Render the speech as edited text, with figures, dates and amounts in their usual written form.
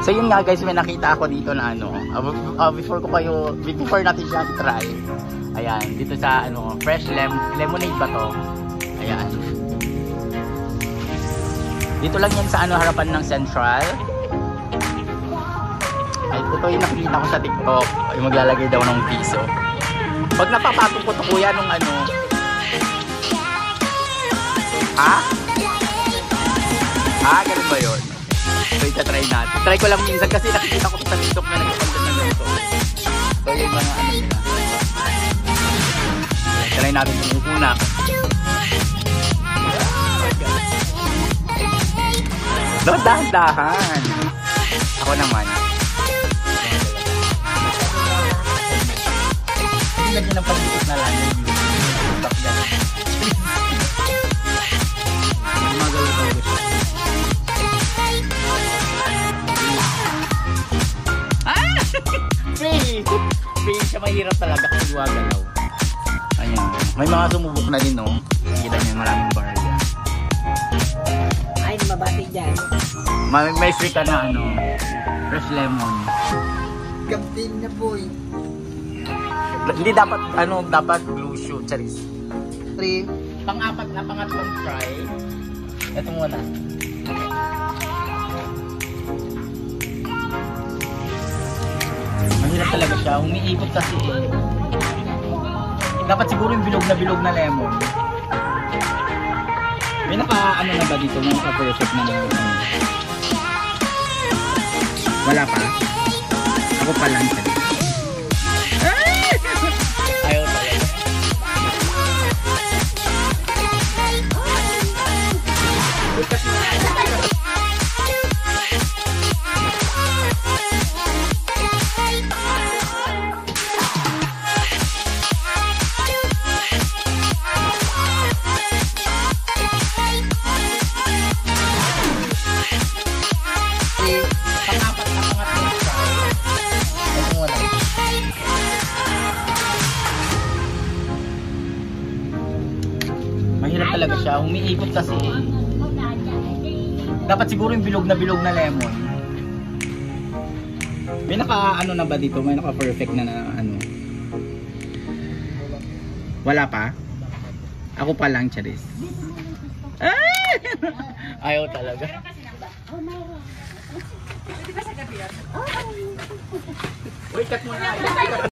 So yun nga guys, may nakita ako dito na ano, before natin siya try. Ayan, dito sa ano, fresh lemonade ba to? Ayan. Dito lang yan sa ano, harapan ng Central. Ay, ito yung nakikita ko sa TikTok. Ay, maglalagay daw ng piso. Pag napapatong ko to kuya nung ano. Ha? Ha? Ganun ba yun? So, itatry natin. Try ko lang minsan kasi nakikita ko sa TikTok na nagkakantan ng ganito. So, yung mga ano nila. Try natin yung una. Dahan-dahan. Ako naman. Lagyan ng pagkikit na lang yung free siya, mahirap talaga kung gumagalaw. Ayan, may mga sumubok na din, no? Kita niyo maraming barya. Ay, mabati dyan. May free ka na ano, fresh lemon. Kaptin na po eh. Hindi dapat ano, dapat blue shoe, charis. 3. Pang-apat na pangatlong try. Ito muna. Mahirap talaga siya, umiikot kasi eh. Dapat siguro yung bilog na lemon. May naka ano na ba dito, may naka perfect na ano. Wala pa? Ako pa lang siya. Ayaw talaga. Mahirap talaga siya, umiikot kasi eh. Dapat siguro yung bilog na lemon. May naka ano na ba dito? May naka perfect na ano. Wala pa? Ako pa lang, charis. Ayaw talaga. Uy, cut mo na.